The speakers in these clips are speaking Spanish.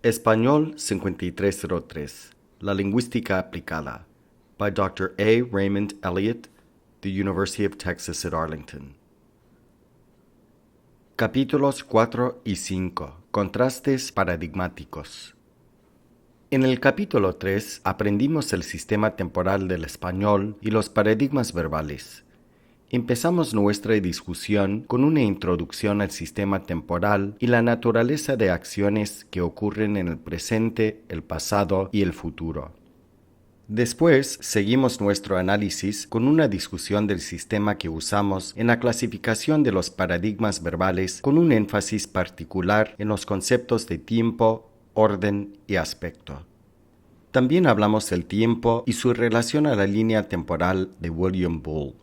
Español 5303. La lingüística aplicada. By Dr. A. Raymond Elliott, the University of Texas at Arlington. Capítulos 4 y 5. Contrastes paradigmáticos. En el capítulo 3 aprendimos el sistema temporal del español y los paradigmas verbales. Empezamos nuestra discusión con una introducción al sistema temporal y la naturaleza de acciones que ocurren en el presente, el pasado y el futuro. Después, seguimos nuestro análisis con una discusión del sistema que usamos en la clasificación de los paradigmas verbales con un énfasis particular en los conceptos de tiempo, orden y aspecto. También hablamos del tiempo y su relación a la línea temporal de William Bull.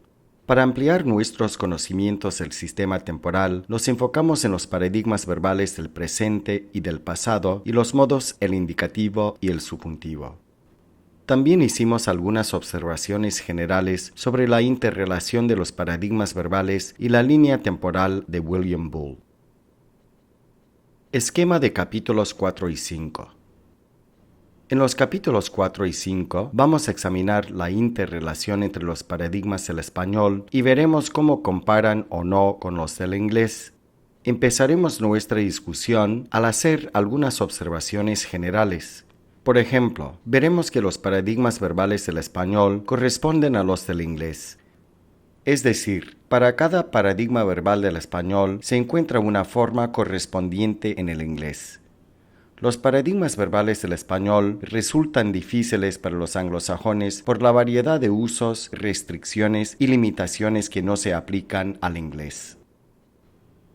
Para ampliar nuestros conocimientos del sistema temporal, nos enfocamos en los paradigmas verbales del presente y del pasado y los modos el indicativo y el subjuntivo. También hicimos algunas observaciones generales sobre la interrelación de los paradigmas verbales y la línea temporal de William Bull. Esquema de capítulos 4 y 5. En los capítulos 4 y 5 vamos a examinar la interrelación entre los paradigmas del español y veremos cómo comparan o no con los del inglés. Empezaremos nuestra discusión al hacer algunas observaciones generales. Por ejemplo, veremos que los paradigmas verbales del español corresponden a los del inglés. Es decir, para cada paradigma verbal del español se encuentra una forma correspondiente en el inglés. Los paradigmas verbales del español resultan difíciles para los anglosajones por la variedad de usos, restricciones y limitaciones que no se aplican al inglés.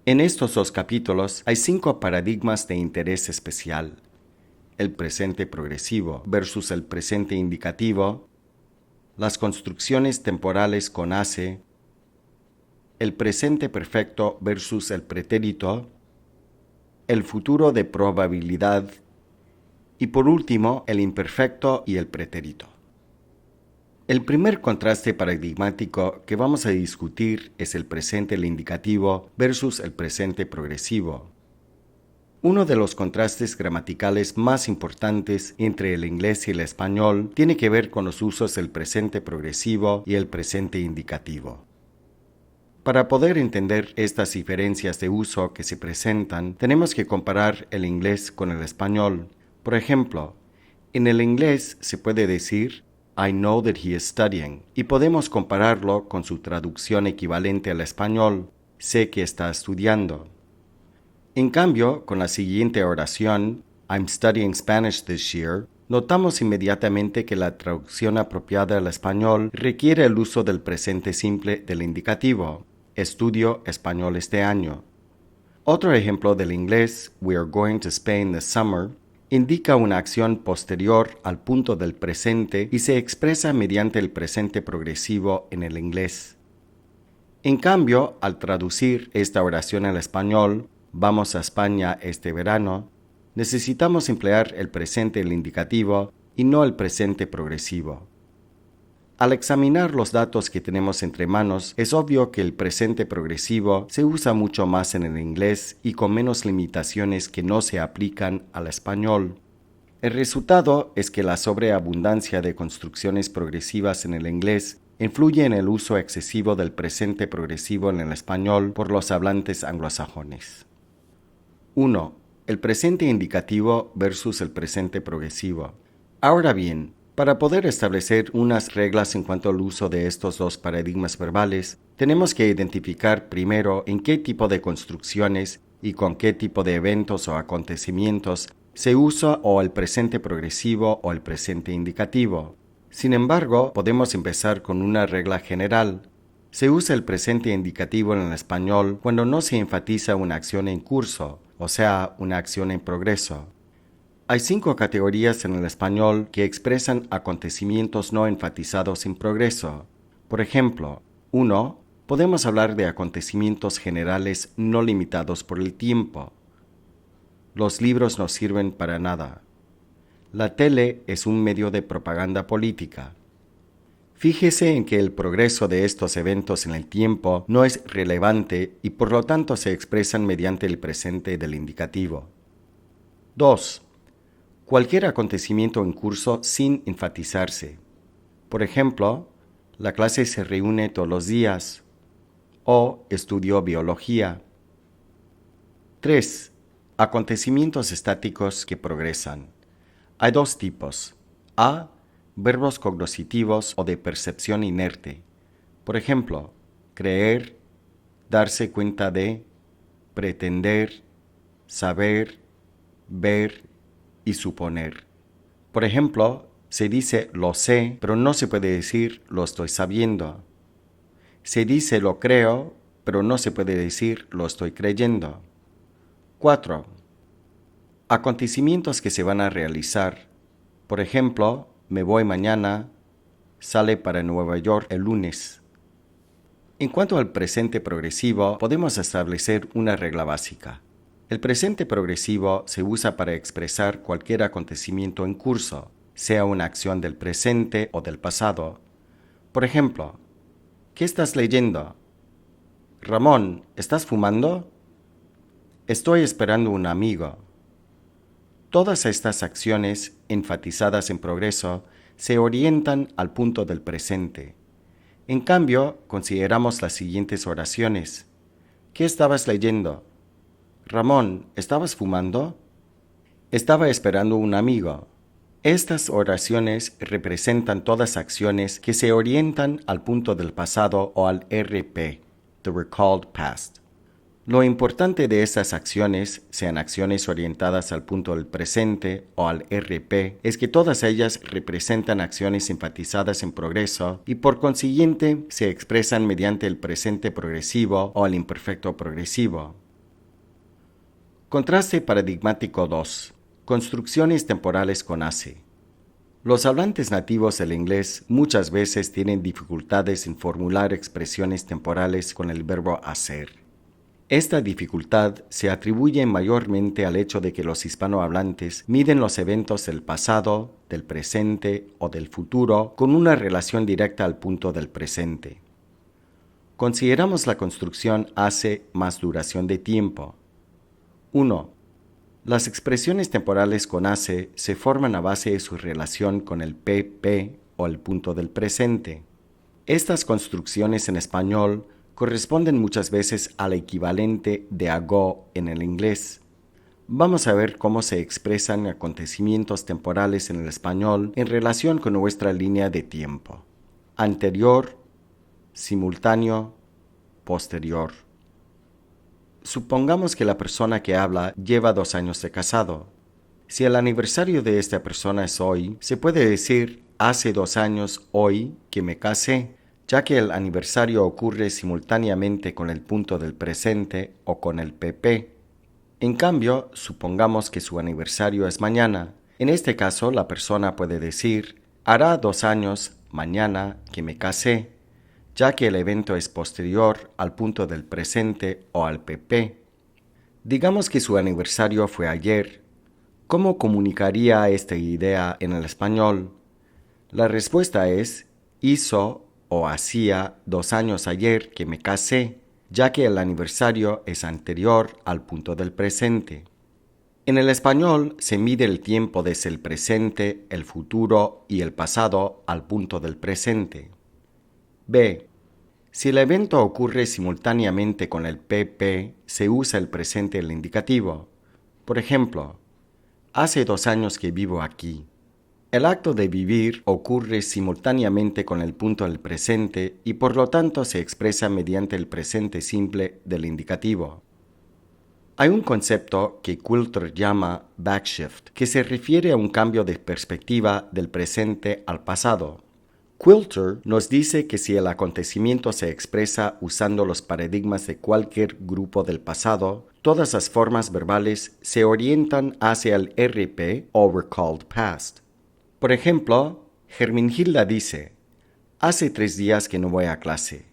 En estos dos capítulos hay 5 paradigmas de interés especial: el presente progresivo versus el presente indicativo, las construcciones temporales con hace, el presente perfecto versus el pretérito, el futuro de probabilidad y por último el imperfecto y el pretérito. El primer contraste paradigmático que vamos a discutir es el presente el indicativo versus el presente progresivo. Uno de los contrastes gramaticales más importantes entre el inglés y el español tiene que ver con los usos del presente progresivo y el presente indicativo. Para poder entender estas diferencias de uso que se presentan, tenemos que comparar el inglés con el español. Por ejemplo, en el inglés se puede decir I know that he is studying y podemos compararlo con su traducción equivalente al español, sé que está estudiando. En cambio, con la siguiente oración, I'm studying Spanish this year, notamos inmediatamente que la traducción apropiada al español requiere el uso del presente simple del indicativo. Estudio español este año. Otro ejemplo del inglés, we are going to Spain this summer, indica una acción posterior al punto del presente y se expresa mediante el presente progresivo en el inglés. En cambio, al traducir esta oración al español, vamos a España este verano, necesitamos emplear el presente el indicativo y no el presente progresivo. Al examinar los datos que tenemos entre manos, es obvio que el presente progresivo se usa mucho más en el inglés y con menos limitaciones que no se aplican al español. El resultado es que la sobreabundancia de construcciones progresivas en el inglés influye en el uso excesivo del presente progresivo en el español por los hablantes anglosajones. 1. El presente indicativo versus el presente progresivo. Ahora bien, para poder establecer unas reglas en cuanto al uso de estos dos paradigmas verbales, tenemos que identificar primero en qué tipo de construcciones y con qué tipo de eventos o acontecimientos se usa o el presente progresivo o el presente indicativo. Sin embargo, podemos empezar con una regla general. Se usa el presente indicativo en el español cuando no se enfatiza una acción en curso, o sea, una acción en progreso. Hay 5 categorías en el español que expresan acontecimientos no enfatizados en progreso. Por ejemplo, 1. Podemos hablar de acontecimientos generales no limitados por el tiempo. Los libros no sirven para nada. La tele es un medio de propaganda política. Fíjese en que el progreso de estos eventos en el tiempo no es relevante y por lo tanto se expresan mediante el presente del indicativo. 2. cualquier acontecimiento en curso sin enfatizarse. Por ejemplo, la clase se reúne todos los días o estudió biología. 3. Acontecimientos estáticos que progresan. Hay dos tipos. A. Verbos cognoscitivos o de percepción inerte. Por ejemplo, creer, darse cuenta de, pretender, saber, ver y suponer. Por ejemplo, se dice lo sé, pero no se puede decir lo estoy sabiendo. Se dice lo creo, pero no se puede decir lo estoy creyendo. 4. Acontecimientos que se van a realizar. Por ejemplo, me voy mañana, sale para Nueva York el lunes. En cuanto al presente progresivo, podemos establecer una regla básica. El presente progresivo se usa para expresar cualquier acontecimiento en curso, sea una acción del presente o del pasado. Por ejemplo, ¿qué estás leyendo? Ramón, ¿estás fumando? Estoy esperando un amigo. Todas estas acciones, enfatizadas en progreso, se orientan al punto del presente. En cambio, consideramos las siguientes oraciones. ¿Qué estabas leyendo? Ramón, ¿estabas fumando? Estaba esperando un amigo. Estas oraciones representan todas acciones que se orientan al punto del pasado o al RP, the recalled past. Lo importante de estas acciones, sean acciones orientadas al punto del presente o al RP, es que todas ellas representan acciones enfatizadas en progreso y por consiguiente se expresan mediante el presente progresivo o el imperfecto progresivo. Contraste paradigmático 2. Construcciones temporales con hace. Los hablantes nativos del inglés muchas veces tienen dificultades en formular expresiones temporales con el verbo hacer. Esta dificultad se atribuye mayormente al hecho de que los hispanohablantes miden los eventos del pasado, del presente o del futuro con una relación directa al punto del presente. Consideramos la construcción hace más duración de tiempo. 1. Las expresiones temporales con hace se forman a base de su relación con el PP o el punto del presente. Estas construcciones en español corresponden muchas veces al equivalente de ago en el inglés. Vamos a ver cómo se expresan acontecimientos temporales en el español en relación con nuestra línea de tiempo. Anterior, simultáneo, posterior. Supongamos que la persona que habla lleva 2 años de casado. Si el aniversario de esta persona es hoy, se puede decir hace 2 años hoy que me casé, ya que el aniversario ocurre simultáneamente con el punto del presente o con el PP. En cambio, supongamos que su aniversario es mañana. En este caso, la persona puede decir, hará 2 años mañana que me casé, ya que el evento es posterior al punto del presente o al PP. Digamos que su aniversario fue ayer. ¿Cómo comunicaría esta idea en el español? La respuesta es, hizo o hacía 2 años ayer que me casé, ya que el aniversario es anterior al punto del presente. En el español se mide el tiempo desde el presente, el futuro y el pasado al punto del presente. B. Si el evento ocurre simultáneamente con el PP, se usa el presente del indicativo. Por ejemplo, hace 2 años que vivo aquí. El acto de vivir ocurre simultáneamente con el punto del presente y por lo tanto se expresa mediante el presente simple del indicativo. Hay un concepto que Quilter llama backshift, que se refiere a un cambio de perspectiva del presente al pasado. Quilter nos dice que si el acontecimiento se expresa usando los paradigmas de cualquier grupo del pasado, todas las formas verbales se orientan hacia el RP o recalled past. Por ejemplo, Herminhilda dice, hace 3 días que no voy a clase.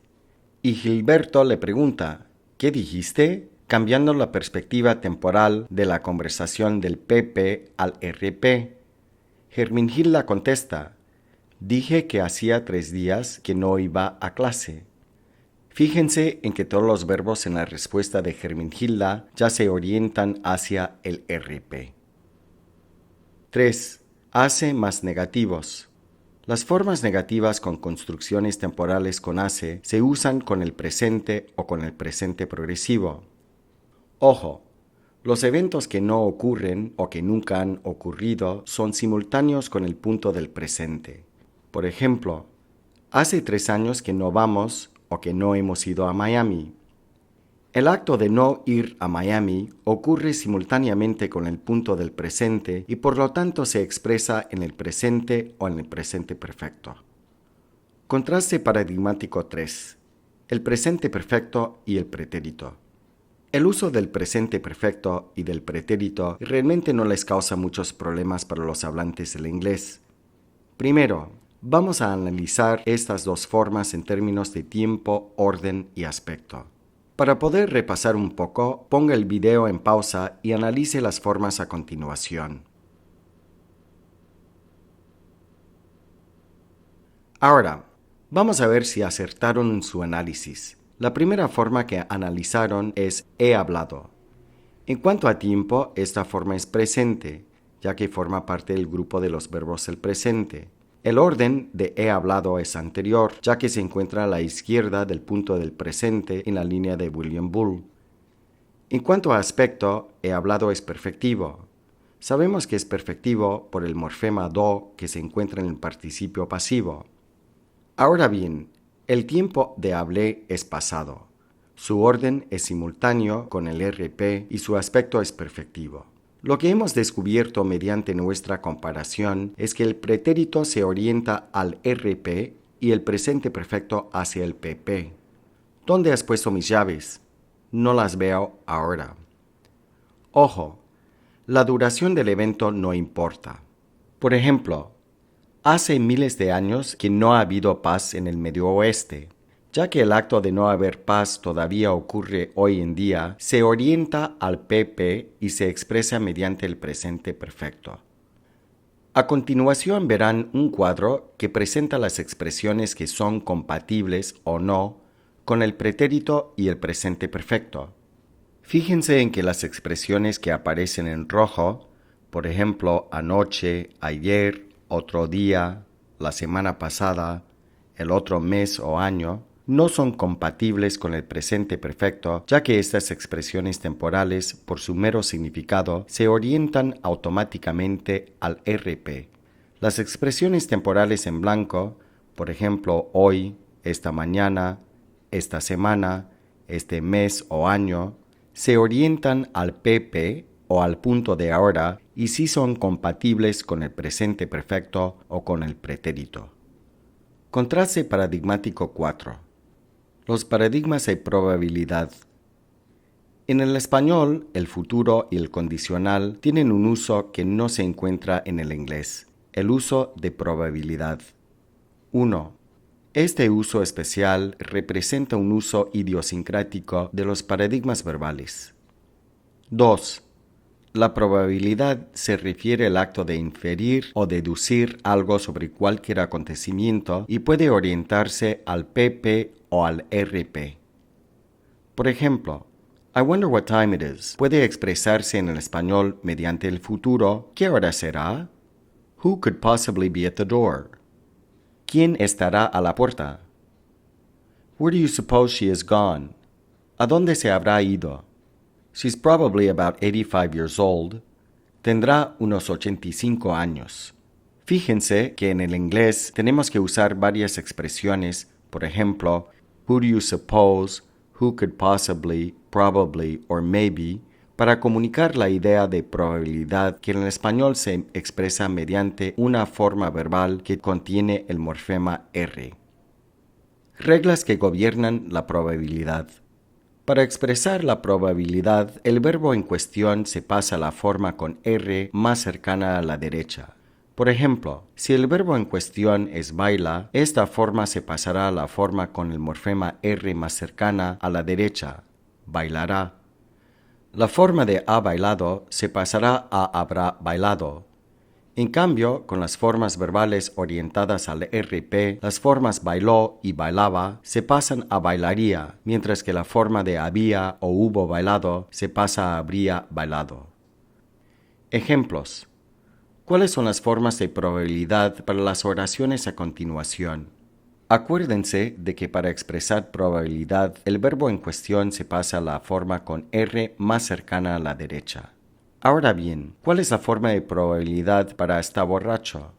Y Gilberto le pregunta, ¿qué dijiste? Cambiando la perspectiva temporal de la conversación del PP al RP. Herminhilda contesta, dije que hacía 3 días que no iba a clase. Fíjense en que todos los verbos en la respuesta de Herminhilda ya se orientan hacia el RP. 3. Hace más negativos. Las formas negativas con construcciones temporales con hace se usan con el presente o con el presente progresivo. Ojo, los eventos que no ocurren o que nunca han ocurrido son simultáneos con el punto del presente. Por ejemplo, hace 3 años que no vamos o que no hemos ido a Miami. El acto de no ir a Miami ocurre simultáneamente con el punto del presente y por lo tanto se expresa en el presente o en el presente perfecto. Contraste paradigmático 3. El presente perfecto y el pretérito. El uso del presente perfecto y del pretérito realmente no les causa muchos problemas para los hablantes del inglés. Primero, vamos a analizar estas dos formas en términos de tiempo, orden y aspecto. Para poder repasar un poco, ponga el video en pausa y analice las formas a continuación. Ahora, vamos a ver si acertaron en su análisis. La primera forma que analizaron es he hablado. En cuanto a tiempo, esta forma es presente, ya que forma parte del grupo de los verbos del presente. El orden de he hablado es anterior, ya que se encuentra a la izquierda del punto del presente en la línea de William Bull. En cuanto a aspecto, he hablado es perfectivo. Sabemos que es perfectivo por el morfema do que se encuentra en el participio pasivo. Ahora bien, el tiempo de hablé es pasado. Su orden es simultáneo con el RP y su aspecto es perfectivo. Lo que hemos descubierto mediante nuestra comparación es que el pretérito se orienta al RP y el presente perfecto hacia el PP. ¿Dónde has puesto mis llaves? No las veo ahora. Ojo, la duración del evento no importa. Por ejemplo, hace miles de años que no ha habido paz en el Medio Oeste. Ya que el acto de no haber paz todavía ocurre hoy en día, se orienta al PP y se expresa mediante el presente perfecto. A continuación verán un cuadro que presenta las expresiones que son compatibles o no con el pretérito y el presente perfecto. Fíjense en que las expresiones que aparecen en rojo, por ejemplo, anoche, ayer, otro día, la semana pasada, el otro mes o año, no son compatibles con el presente perfecto, ya que estas expresiones temporales, por su mero significado, se orientan automáticamente al RP. Las expresiones temporales en blanco, por ejemplo, hoy, esta mañana, esta semana, este mes o año, se orientan al PP o al punto de ahora y sí son compatibles con el presente perfecto o con el pretérito. Contraste paradigmático 4. Los paradigmas de probabilidad. En el español, el futuro y el condicional tienen un uso que no se encuentra en el inglés, el uso de probabilidad. 1. Este uso especial representa un uso idiosincrático de los paradigmas verbales. 2. La probabilidad se refiere al acto de inferir o deducir algo sobre cualquier acontecimiento y puede orientarse al PP o al RP. Por ejemplo, I wonder what time it is puede expresarse en el español mediante el futuro ¿qué hora será? Who could possibly be at the door? ¿Quién estará a la puerta? Where do you suppose she is gone? ¿A dónde se habrá ido? She's probably about 85 years old. Tendrá unos 85 años. Fíjense que en el inglés tenemos que usar varias expresiones, por ejemplo, who do you suppose, who could possibly, probably or maybe, para comunicar la idea de probabilidad que en el español se expresa mediante una forma verbal que contiene el morfema R. Reglas que gobiernan la probabilidad. Para expresar la probabilidad, el verbo en cuestión se pasa a la forma con R más cercana a la derecha. Por ejemplo, si el verbo en cuestión es baila, esta forma se pasará a la forma con el morfema R más cercana a la derecha, bailará. La forma de ha bailado se pasará a habrá bailado. En cambio, con las formas verbales orientadas al RP, las formas bailó y bailaba se pasan a bailaría, mientras que la forma de había o hubo bailado se pasa a habría bailado. Ejemplos. ¿Cuáles son las formas de probabilidad para las oraciones a continuación? Acuérdense de que para expresar probabilidad, el verbo en cuestión se pasa a la forma con R más cercana a la derecha. Ahora bien, ¿cuál es la forma de probabilidad para está borracho?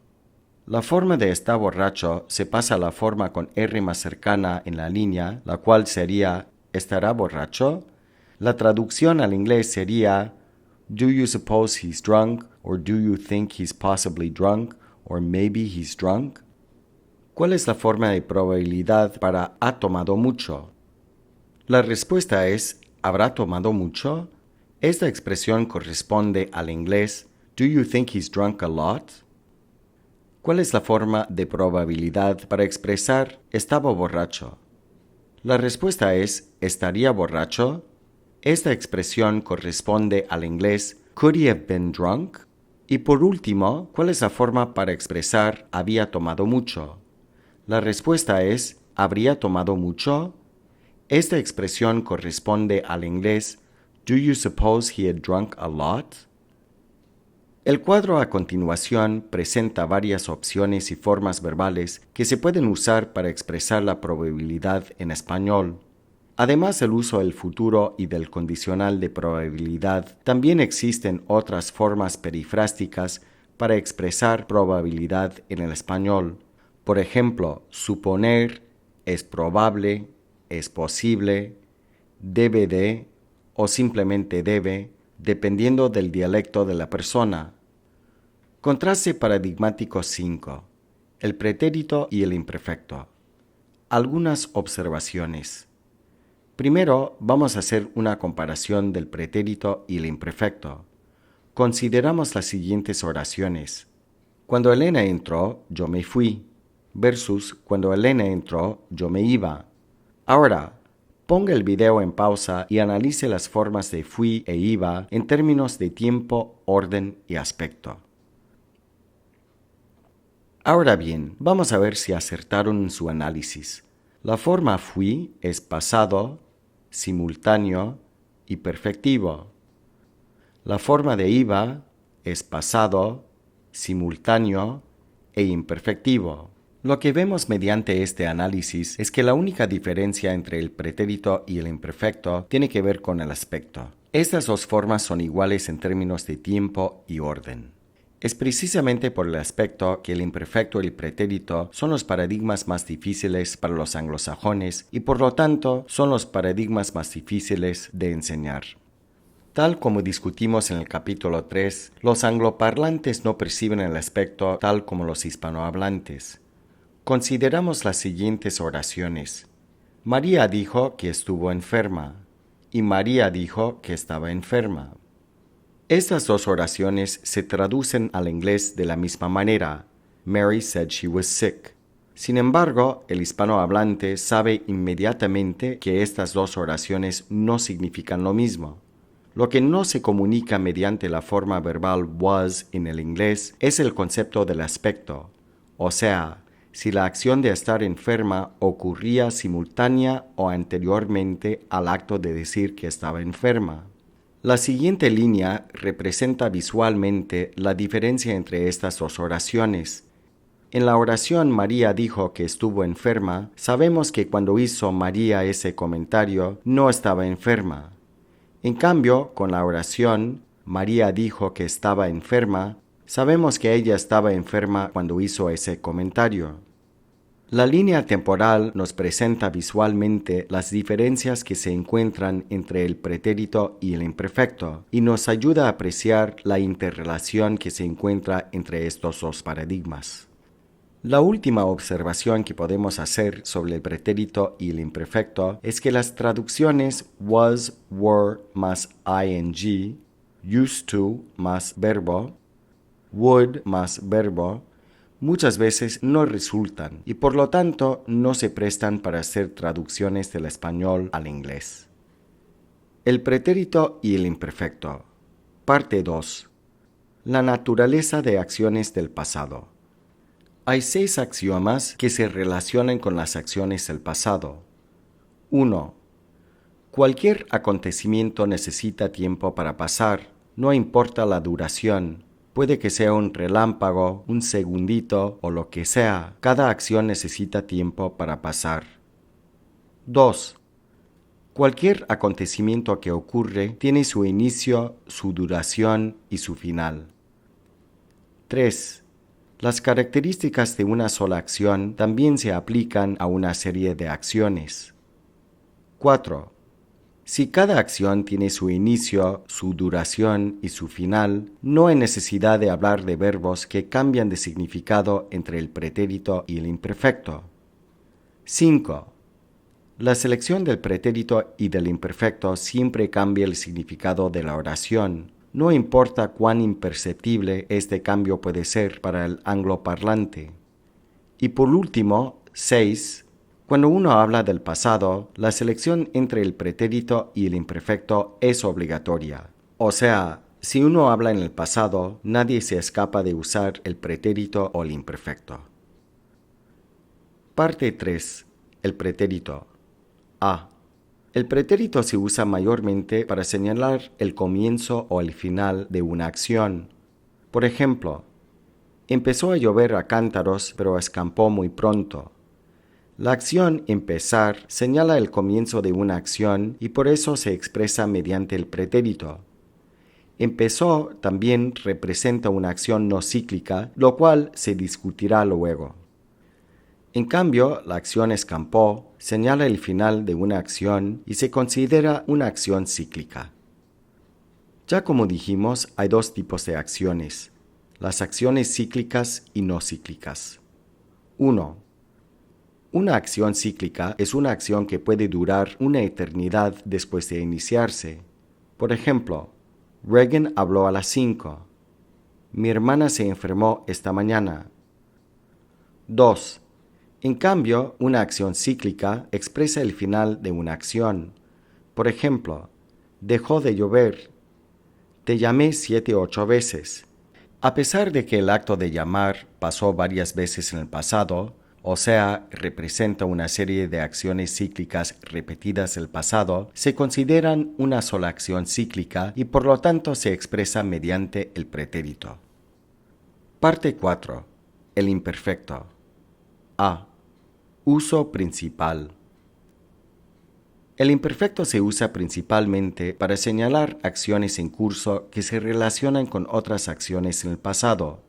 La forma de está borracho se pasa a la forma con R más cercana en la línea, la cual sería ¿estará borracho? La traducción al inglés sería Do you suppose he's drunk? Or do you think he's possibly drunk? Or maybe he's drunk? ¿Cuál es la forma de probabilidad para ha tomado mucho? La respuesta es ¿habrá tomado mucho? Esta expresión corresponde al inglés Do you think he's drunk a lot? ¿Cuál es la forma de probabilidad para expresar estaba borracho? La respuesta es ¿estaría borracho? Esta expresión corresponde al inglés Could he have been drunk? Y por último, ¿cuál es la forma para expresar había tomado mucho? La respuesta es ¿habría tomado mucho? Esta expresión corresponde al inglés Do you suppose he had drunk a lot? El cuadro a continuación presenta varias opciones y formas verbales que se pueden usar para expresar la probabilidad en español. Además del uso del futuro y del condicional de probabilidad, también existen otras formas perifrásticas para expresar probabilidad en el español. Por ejemplo, suponer, es probable, es posible, debe de o simplemente debe, dependiendo del dialecto de la persona. Contraste paradigmático 5. El pretérito y el imperfecto. Algunas observaciones. Primero, vamos a hacer una comparación del pretérito y el imperfecto. Consideramos las siguientes oraciones. Cuando Elena entró, yo me fui, versus cuando Elena entró, yo me iba. Ahora, ponga el video en pausa y analice las formas de fui e iba en términos de tiempo, orden y aspecto. Ahora bien, vamos a ver si acertaron en su análisis. La forma fui es pasado, simultáneo y perfectivo. La forma de iba es pasado, simultáneo e imperfectivo. Lo que vemos mediante este análisis es que la única diferencia entre el pretérito y el imperfecto tiene que ver con el aspecto. Estas dos formas son iguales en términos de tiempo y orden. Es precisamente por el aspecto que el imperfecto y el pretérito son los paradigmas más difíciles para los anglosajones y por lo tanto son los paradigmas más difíciles de enseñar. Tal como discutimos en el capítulo 3, los angloparlantes no perciben el aspecto tal como los hispanohablantes. Consideramos las siguientes oraciones. María dijo que estuvo enferma y María dijo que estaba enferma. Estas dos oraciones se traducen al inglés de la misma manera. Mary said she was sick. Sin embargo, el hispanohablante sabe inmediatamente que estas dos oraciones no significan lo mismo. Lo que no se comunica mediante la forma verbal was en el inglés es el concepto del aspecto, o sea, si la acción de estar enferma ocurría simultánea o anteriormente al acto de decir que estaba enferma. La siguiente línea representa visualmente la diferencia entre estas dos oraciones. En la oración María dijo que estuvo enferma, sabemos que cuando hizo María ese comentario no estaba enferma. En cambio, con la oración María dijo que estaba enferma, sabemos que ella estaba enferma cuando hizo ese comentario. La línea temporal nos presenta visualmente las diferencias que se encuentran entre el pretérito y el imperfecto y nos ayuda a apreciar la interrelación que se encuentra entre estos dos paradigmas. La última observación que podemos hacer sobre el pretérito y el imperfecto es que las traducciones was, were más ing, used to más verbo, would más verbo, muchas veces no resultan y por lo tanto no se prestan para hacer traducciones del español al inglés. El pretérito y el imperfecto. Parte 2. La naturaleza de acciones del pasado. Hay 6 axiomas que se relacionan con las acciones del pasado. 1. Cualquier acontecimiento necesita tiempo para pasar, no importa la duración. Puede que sea un relámpago, un segundito o lo que sea. Cada acción necesita tiempo para pasar. 2. Cualquier acontecimiento que ocurre tiene su inicio, su duración y su final. 3. Las características de una sola acción también se aplican a una serie de acciones. 4. Si cada acción tiene su inicio, su duración y su final, no hay necesidad de hablar de verbos que cambian de significado entre el pretérito y el imperfecto. 5. La selección del pretérito y del imperfecto siempre cambia el significado de la oración. No importa cuán imperceptible este cambio puede ser para el angloparlante. Y por último, 6. Cuando uno habla del pasado, la selección entre el pretérito y el imperfecto es obligatoria. O sea, si uno habla en el pasado, nadie se escapa de usar el pretérito o el imperfecto. Parte 3. El pretérito. A. El pretérito se usa mayormente para señalar el comienzo o el final de una acción. Por ejemplo, empezó a llover a cántaros, pero escampó muy pronto. La acción empezar señala el comienzo de una acción y por eso se expresa mediante el pretérito. Empezó también representa una acción no cíclica, lo cual se discutirá luego. En cambio, la acción escampó señala el final de una acción y se considera una acción cíclica. Ya como dijimos, hay dos tipos de acciones, las acciones cíclicas y no cíclicas. 1. Una acción cíclica es una acción que puede durar una eternidad después de iniciarse. Por ejemplo, Reagan habló a las 5. Mi hermana se enfermó esta mañana. 2. En cambio, una acción cíclica expresa el final de una acción. Por ejemplo, dejó de llover. Te llamé 7 u 8 veces. A pesar de que el acto de llamar pasó varias veces en el pasado, o sea, representa una serie de acciones cíclicas repetidas del pasado, se consideran una sola acción cíclica y por lo tanto se expresa mediante el pretérito. Parte 4. El imperfecto. A. Uso principal. El imperfecto se usa principalmente para señalar acciones en curso que se relacionan con otras acciones en el pasado.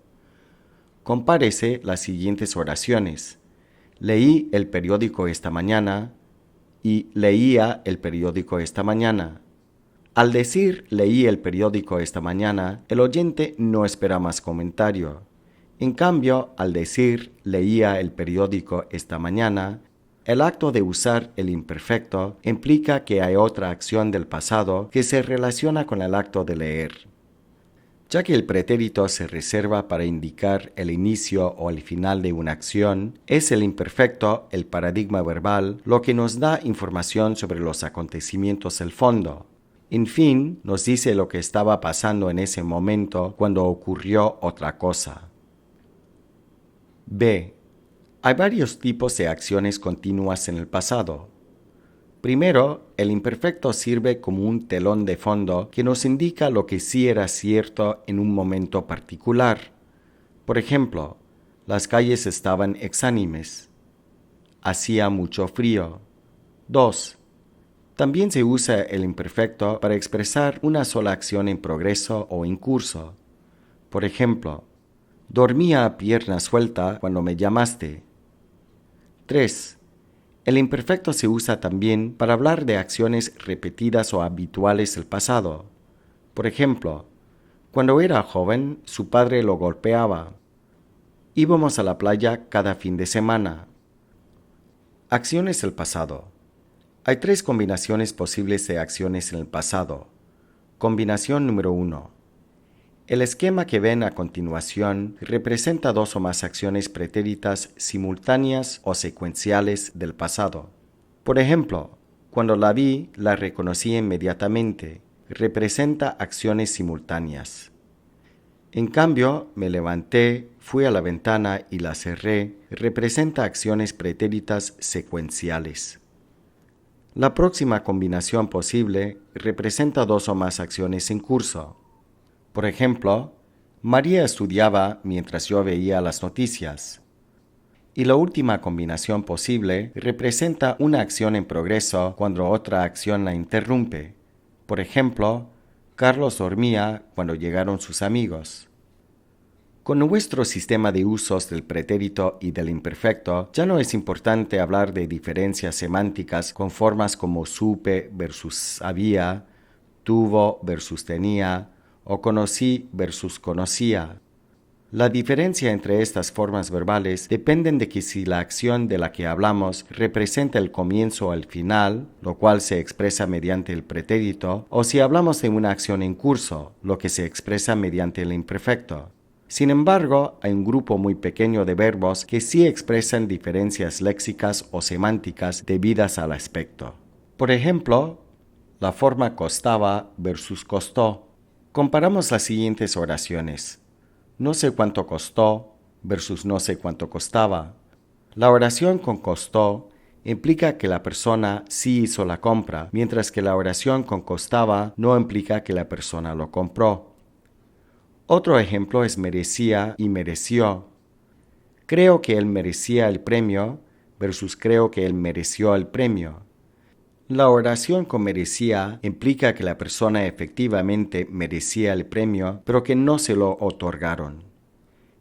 Compárese las siguientes oraciones. Leí el periódico esta mañana y leía el periódico esta mañana. Al decir leí el periódico esta mañana, el oyente no espera más comentario. En cambio, al decir leía el periódico esta mañana, el acto de usar el imperfecto implica que hay otra acción del pasado que se relaciona con el acto de leer. Ya que el pretérito se reserva para indicar el inicio o el final de una acción, es el imperfecto, el paradigma verbal, lo que nos da información sobre los acontecimientos del fondo. En fin, nos dice lo que estaba pasando en ese momento cuando ocurrió otra cosa. B. Hay varios tipos de acciones continuas en el pasado. Primero, el imperfecto sirve como un telón de fondo que nos indica lo que sí era cierto en un momento particular. Por ejemplo, las calles estaban exánimes. Hacía mucho frío. 2. También se usa el imperfecto para expresar una sola acción en progreso o en curso. Por ejemplo, dormía a pierna suelta cuando me llamaste. 3. El imperfecto se usa también para hablar de acciones repetidas o habituales del pasado. Por ejemplo, cuando era joven, su padre lo golpeaba. Íbamos a la playa cada fin de semana. Acciones del pasado. Hay 3 combinaciones posibles de acciones en el pasado. Combinación número 1. El esquema que ven a continuación representa 2 o más acciones pretéritas simultáneas o secuenciales del pasado. Por ejemplo, cuando la vi, la reconocí inmediatamente. Representa acciones simultáneas. En cambio, me levanté, fui a la ventana y la cerré. Representa acciones pretéritas secuenciales. La próxima combinación posible representa 2 o más acciones en curso. Por ejemplo, María estudiaba mientras yo veía las noticias. Y la última combinación posible representa una acción en progreso cuando otra acción la interrumpe. Por ejemplo, Carlos dormía cuando llegaron sus amigos. Con nuestro sistema de usos del pretérito y del imperfecto, ya no es importante hablar de diferencias semánticas con formas como supe versus había, tuvo versus tenía, o conocí versus conocía. La diferencia entre estas formas verbales dependen de que si la acción de la que hablamos representa el comienzo o el final, lo cual se expresa mediante el pretérito, o si hablamos de una acción en curso, lo que se expresa mediante el imperfecto. Sin embargo, hay un grupo muy pequeño de verbos que sí expresan diferencias léxicas o semánticas debidas al aspecto. Por ejemplo, la forma costaba versus costó. Comparamos las siguientes oraciones. No sé cuánto costó versus no sé cuánto costaba. La oración con costó implica que la persona sí hizo la compra, mientras que la oración con costaba no implica que la persona lo compró. Otro ejemplo es merecía y mereció. Creo que él merecía el premio versus creo que él mereció el premio. La oración con merecía implica que la persona efectivamente merecía el premio, pero que no se lo otorgaron.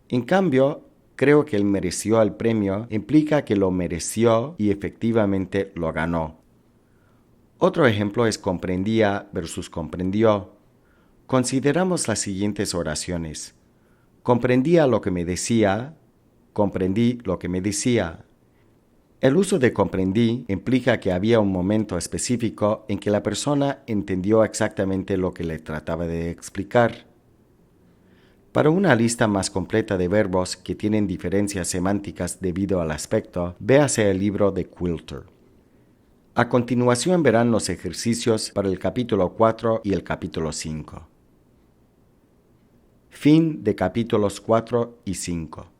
En cambio, creo que él mereció el premio implica que lo mereció y efectivamente lo ganó. Otro ejemplo es comprendía versus comprendió. Consideramos las siguientes oraciones. Comprendía lo que me decía, comprendí lo que me decía. El uso de comprendí implica que había un momento específico en que la persona entendió exactamente lo que le trataba de explicar. Para una lista más completa de verbos que tienen diferencias semánticas debido al aspecto, véase el libro de Quilter. A continuación verán los ejercicios para el capítulo 4 y el capítulo 5. Fin de capítulos 4 y 5.